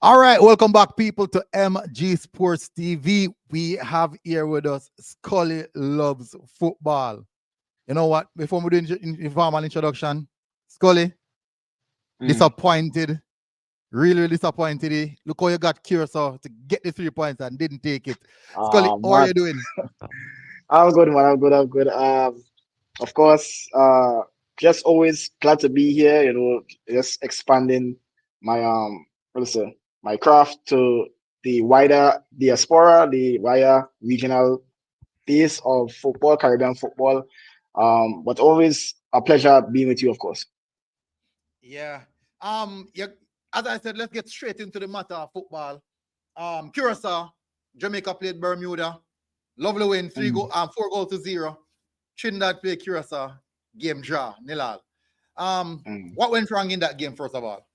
All right, welcome back, people, to MG Sports TV. We have here with us Skulli Loves Football. You know what? Before we do informal introduction, Skulli, Mm. disappointed, really disappointed. Look how you got Curacao to get the 3 points and didn't take it. Skulli, how are Man, you doing? I'm good, man. I'm good. I'm good. Of course, just always glad to be here. Just expanding my what is it? My craft to the wider diaspora, the wider regional base of football, Caribbean football. But always a pleasure being with you, of course. Yeah. Yeah, as I said, let's get straight into the matter of football. Curacao, Jamaica played Bermuda. Lovely win, Mm. 4-0. Trinidad played Curacao, game draw, nil all. Mm. What went wrong in that game, first of all?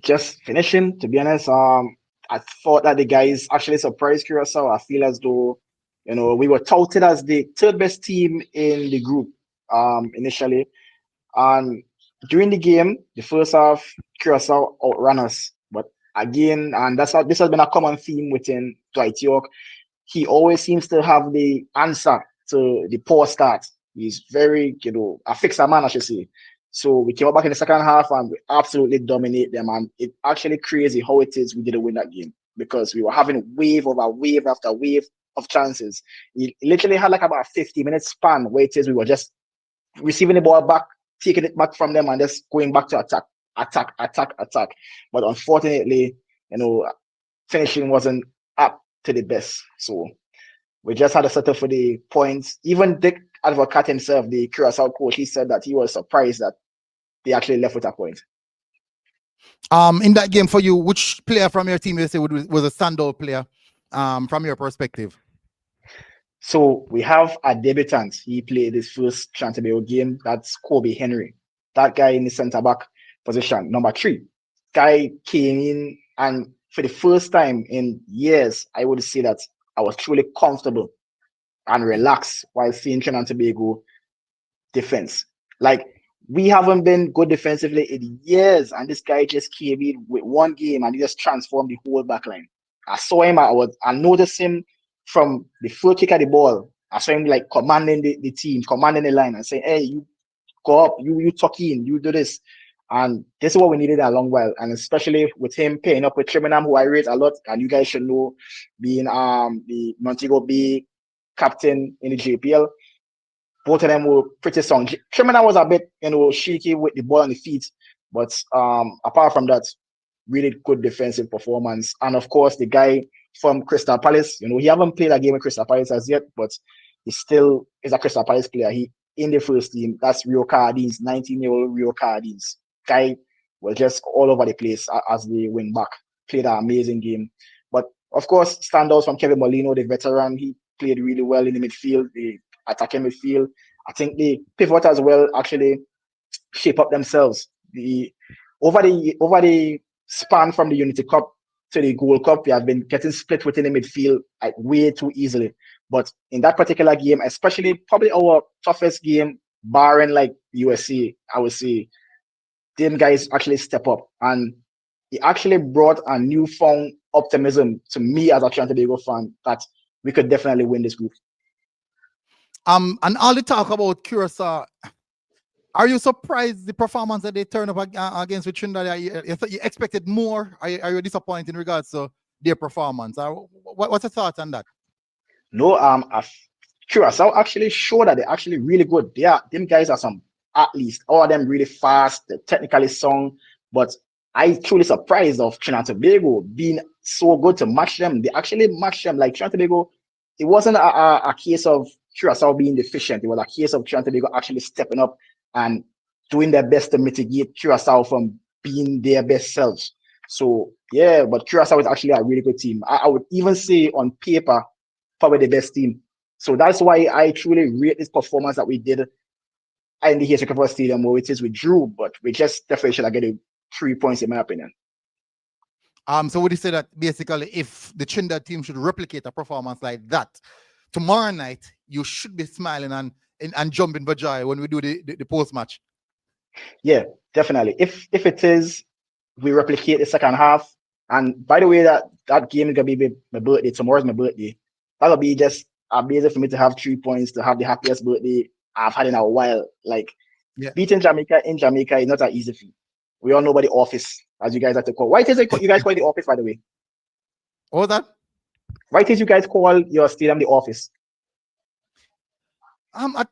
Just finishing, to be honest. I thought that the guys actually surprised Curacao. I feel as though, we were touted as the third best team in the group, initially. And during the game, the first half, Curacao outran us. But again, and this has been a common theme within Dwight York. He always seems to have the answer to the poor start. He's very, a fixer man, I should say. So we came up back in the second half and we absolutely dominate them. And it actually crazy how it is we didn't win that game because we were having wave over wave after wave of chances. He literally had like about a 50-minute span where it is we were just receiving the ball back, taking it back from them, and just going back to attack. But unfortunately, finishing wasn't up to the best. So we just had to settle for the points. Even Dick Advocat himself, the Curacao coach, he said that he was surprised that they actually left with a point. In that game for you, which player from your team you say was a standout player from your perspective? So we have a debutant. He played his first Trinidad game. That's Kobe Henry. That guy in the centre back position, number 3. Guy came in, and for the first time in years, I would say that I was truly comfortable and relaxed while seeing Trinidad and Tobago defense. Like, we haven't been good defensively in years, and this guy just came in with one game and he just transformed the whole back line. I saw him, I noticed him from the first kick at the ball. I saw him like commanding the team, commanding the line and saying, hey, you go up, you tuck in, you do this. And this is what we needed a long while. And especially with him pairing up with Trinidad, who I rate a lot, and you guys should know, being the Montego Bay captain in the JPL. Both of them were pretty strong. Trinidad was a bit, shaky with the ball on the feet, but apart from that, really good defensive performance. And of course, the guy from Crystal Palace, he haven't played a game with Crystal Palace as yet, but he still is a Crystal Palace player. He in the first team. That's Rio Cardines, 19-year-old Rio Cardines. Guy was just all over the place as the wing back. Played an amazing game. But of course, standouts from Kevin Molino, the veteran. He played really well in the midfield, the attacking midfield. I think the pivot as well actually shape up themselves. The over the span from the Unity Cup to the Gold Cup, we have been getting split within the midfield like way too easily. But in that particular game, especially probably our toughest game, barring like USC, I would say, them guys actually step up. And it actually brought a newfound optimism to me as a Trinidad Tobago fan that we could definitely win this group. And all the talk about Curacao, are you surprised the performance that they turned up against with Trinidad? You expected more? Are you disappointed in regards to their performance? What's your thought on that? No, Curacao actually showed that they're actually really good. Them guys are some athletes, all of them really fast, they're technically sound. But I truly surprised of Trinidad and Tobago being so good to match them. They actually matched them like Trinidad and Tobago. It wasn't a case of Curacao being deficient. It was a case of Trinidad and Tobago actually stepping up and doing their best to mitigate Curacao from being their best selves. So yeah, but Curacao is actually a really good team. I would even say on paper, probably the best team. So that's why I truly rate this performance that we did in the Haitian Cricket Stadium, where it is we drew, but we just definitely should have getting 3 points in my opinion. So would you say that basically if the Trinidad team should replicate a performance like that tomorrow night, you should be smiling and jumping for joy when we do the post match? Yeah, definitely. If it is we replicate the second half. And by the way, that game is gonna be my birthday. Tomorrow's my birthday. That'll be just amazing for me to have 3 points, to have the happiest birthday I've had in a while. Like Yeah. beating Jamaica in Jamaica is not an easy feat. We all know about the office, as you guys have to call. Why is it you guys call it the office, by the way? All that. Why did you guys call your stadium the office? I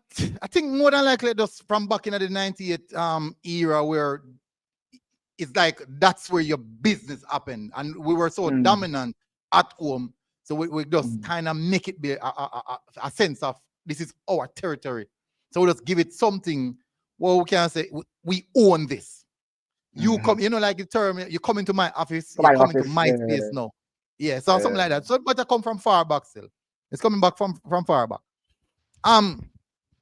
think more than likely just from back in the 98 era where it's like that's where your business happened, and we were so dominant at home, so we just kind of make it be a sense of this is our territory. So we just give it something. Well, we can say we own this. You come, like the term, you come into my office, you're My coming to office. my space now. Yeah, so something like that. So, but I come from far back still. It's coming back from far back.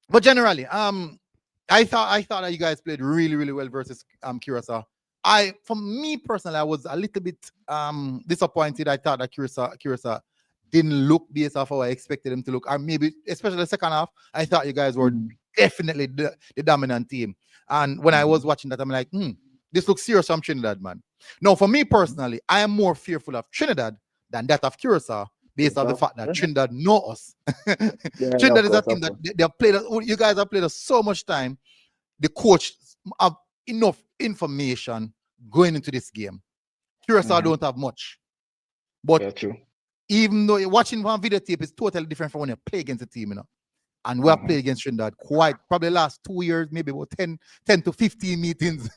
But generally, I thought that you guys played really, really well versus Curacao. For me personally, I was a little bit disappointed. I thought that Curacao didn't look based off how I expected them to look, or maybe especially the second half. I thought you guys were definitely the dominant team. And when I was watching that, I'm like, this looks serious from Trinidad, man. Now, for me personally, I am more fearful of Trinidad than that of Curacao, based on the fact that Trinidad know us. Trinidad is a team that they have played. You guys have played us so much time. The coach have enough information going into this game. Curacao don't have much. But even though you're watching one videotape, it's totally different from when you play against a team, And we have played against Trinidad quite probably the last 2 years, maybe about 10 to 15 meetings,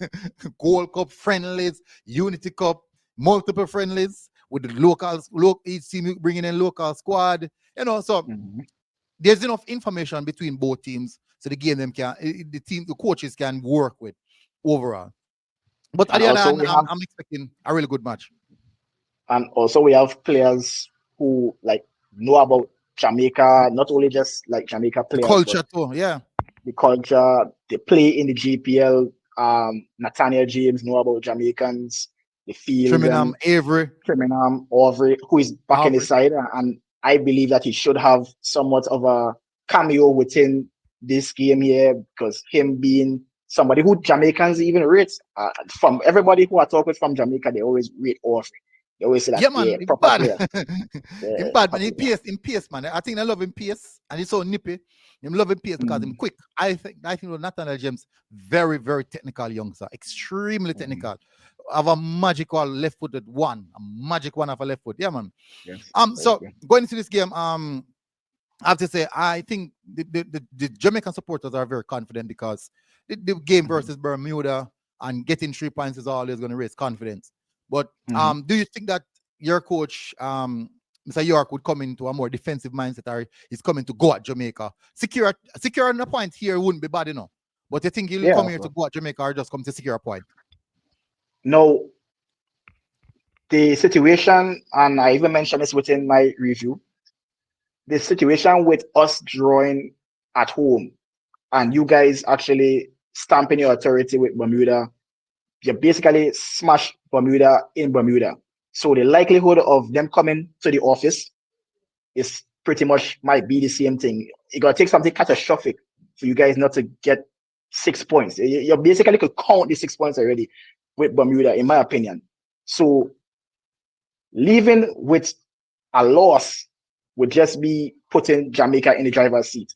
Gold Cup friendlies, Unity Cup, multiple friendlies with the locals, each team bringing in local squad, so there's enough information between both teams so the game the coaches can work with overall. But at the other hand, I'm expecting a really good match. And also we have players who know about Jamaica, not only just like Jamaica players, the culture too, the culture. They play in the GPL. Nathaniel James know about Jamaicans. The field, Avery, who is back in his side, and I believe that he should have somewhat of a cameo within this game here, because him being somebody who Jamaicans even rate. From everybody who I talk with from Jamaica, they always rate Avery. They always say that, proper player. Him bad, man. In pace, man. I think I love him pace, and he's so nippy. I love him pace because he's quick. I think Nathaniel James, very, very technical youngster, extremely technical. Have a magical left-footed one, a magic one of a left foot. Yeah, man. Yes, so going into this game, I have to say I think the Jamaican supporters are very confident because the game versus Bermuda and getting 3 points is always going to raise confidence. But do you think that your coach, Mr. York, would come into a more defensive mindset, or he's coming to go at Jamaica? Securing a point here wouldn't be bad enough. But you think he'll come here to go at Jamaica, or just come to secure a point? No. The situation, and I even mentioned this within my review, the situation with us drawing at home and you guys actually stamping your authority with Bermuda, you basically smash Bermuda in Bermuda. So the likelihood of them coming to the office is pretty much might be the same thing. You gotta take something catastrophic for you guys not to get 6 points. You basically could count the 6 points already with Bermuda, in my opinion. So leaving with a loss would just be putting Jamaica in the driver's seat.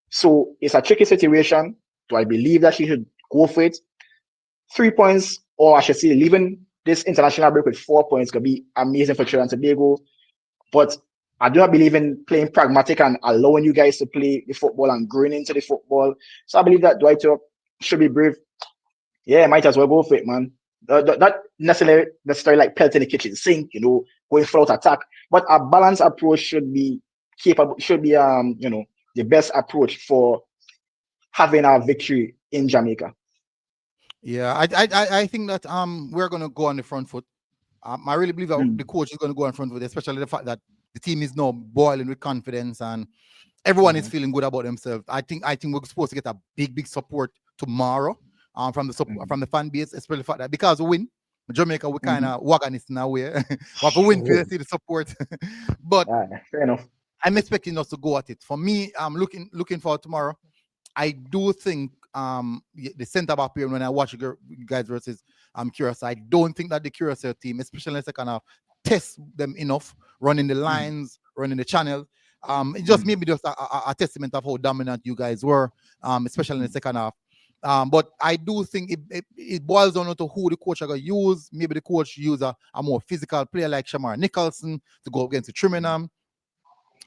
So it's a tricky situation. Do I believe that she should go for it? 3 points, or I should say leaving this international break with 4 points could be amazing for Trinidad and Tobago. But I do not believe in playing pragmatic and allowing you guys to play the football and growing into the football. So I believe that Dwight should be brave. Yeah, might as well go for it, man. Not necessarily like pelting the kitchen sink, going full out attack. But a balanced approach should be capable, the best approach for having a victory in Jamaica. Yeah, I think that we're gonna go on the front foot. I really believe that the coach is gonna go on front foot, especially the fact that the team is now boiling with confidence and everyone is feeling good about themselves. I think we're supposed to get a big support tomorrow from the fan base, especially the fact that because we win, Jamaica we kind of wagon it in a way. We have to win to see the support. But fair enough. I'm expecting us to go at it. For me, I'm looking forward tomorrow. I do think the centre back here when I watch you guys versus Curacao. I don't think that the Curacao team, especially in the second half, test them enough, running the lines, running the channel. It just maybe just a testament of how dominant you guys were, especially in the second half. But I do think it boils down to who the coach are going to use. Maybe the coach use a more physical player like Shamar Nicholson to go against the Trinidad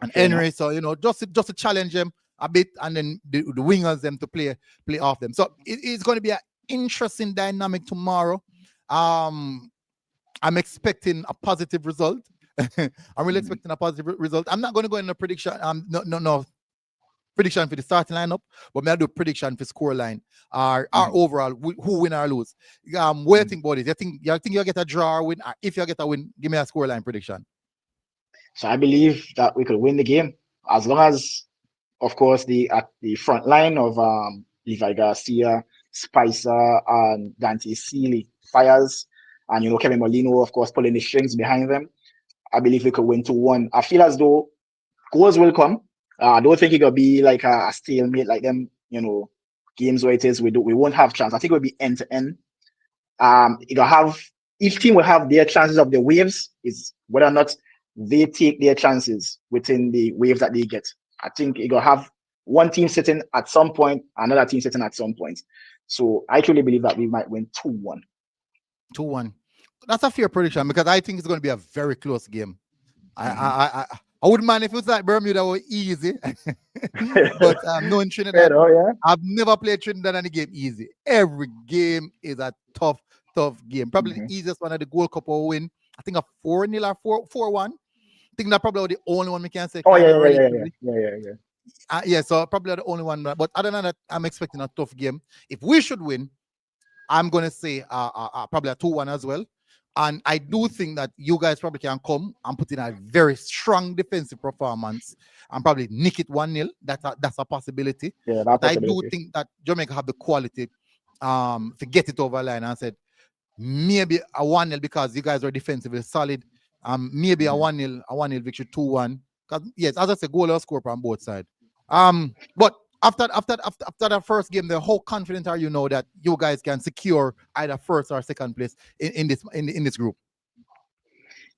and Fair enough. Henry. So, just to challenge them a bit, and then the wingers them to play off them. So it's going to be an interesting dynamic tomorrow. I'm expecting a positive result. I'm really expecting a positive result. I'm not going to go in a prediction. No prediction for the starting lineup, but may I do prediction for score line. Our overall who win or lose. What do you think about it? You think you'll get a draw or win? If you get a win, give me a score line prediction. So I believe that we could win the game as long as, of course, at the front line of Levi Garcia, Spicer, and Dante Seeley fires, and Kevin Molino, of course, pulling the strings behind them. I believe we could win 2-1. I feel as though goals will come. I don't think it could be like a stalemate like them, games where it is we won't have chance. I think it will be end to end. Each team will have their chances of the waves, is whether or not they take their chances within the waves that they get. I think it will have one team sitting at some point, another team sitting at some point. So I truly believe that we might win 2-1. 2-1. That's a fair prediction because I think it's going to be a very close game. I wouldn't mind if it was like Bermuda were easy, but knowing Trinidad, I've never played Trinidad in a game easy. Every game is a tough game. Probably the easiest one of the Gold Cup will win. I think a 4-0 or 4-1. I think that's probably the only one we can say. Yeah. So probably the only one. But other than that, I'm expecting a tough game. If we should win, I'm gonna say probably a 2-1 as well. And I do think that you guys probably can come and put in a very strong defensive performance and probably nick it 1-0. That's a possibility. But I do think that Jamaica have the quality to get it over the line. And said maybe a 1-0 because you guys are defensively solid. Maybe a 1-0 victory, 2-1. Because yes, as I said, goal or score on both sides. But after that first game, how confident are you now that you guys can secure either first or second place in this group?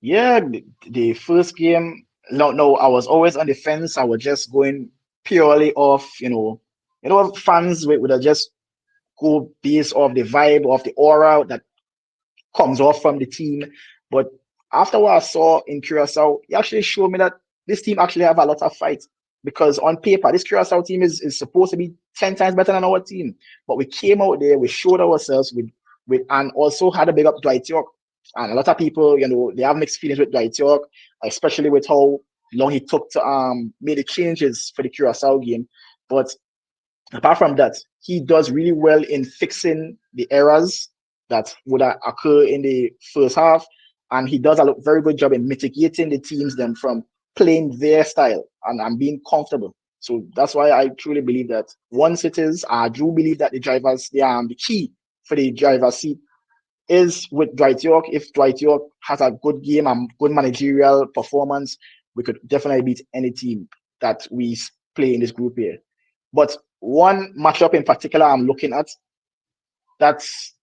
Yeah, the first game, no, I was always on the fence. I was just going purely off, fans would just go based off the vibe, of the aura that comes off from the team. But after what I saw in Curacao, it actually showed me that this team actually have a lot of fight. Because on paper, this Curacao team is supposed to be 10 times better than our team. But we came out there, we showed ourselves and also had a big up Dwight York. And a lot of people, they have mixed feelings with Dwight York, especially with how long he took to make the changes for the Curacao game. But apart from that, he does really well in fixing the errors that would occur in the first half. And he does a very good job in mitigating the teams then from playing their style and being comfortable. So that's why I truly believe that once I do believe that the key for the driver's seat is with Dwight York. If Dwight York has a good game and good managerial performance, we could definitely beat any team that we play in this group here. But one matchup in particular I'm looking at, that's,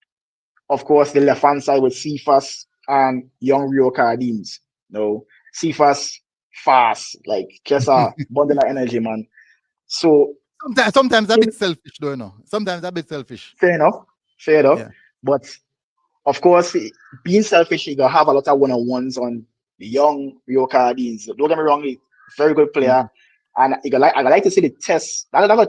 of course, the left-hand side with Cephas and young Rio Cardines. Cephas fast, like just a bundle of energy, man. So sometimes a bit selfish, though, Sometimes a bit selfish. Fair enough. Yeah. But of course, being selfish, you gotta have a lot of one-on-ones on the young Rio Cardines. Don't get me wrong, he's a very good player, and I like to see the test. That's gonna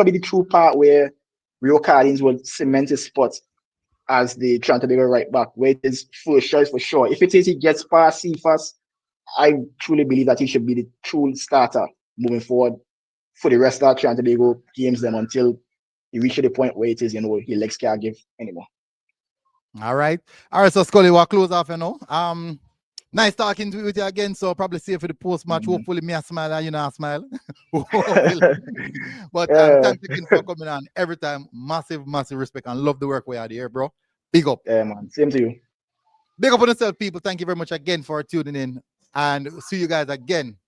be the true part where Rio Cardines will cement his spot as the Trinidad Tobago right back, where it is first choice for sure. If it is he gets past Cephas, I truly believe that he should be the true starter moving forward for the rest of Trinidad Tobago games then until he reaches the point where it is, his legs can't give anymore. All right, so Skulli, we'll close off, nice talking with you again. So probably see you for the post match. Hopefully, me a smile and I smile. But thanks again for coming on every time. Massive respect and love the work we are here, bro. Big up. Yeah, man. Same to you. Big up on yourself, people. Thank you very much again for tuning in, and see you guys again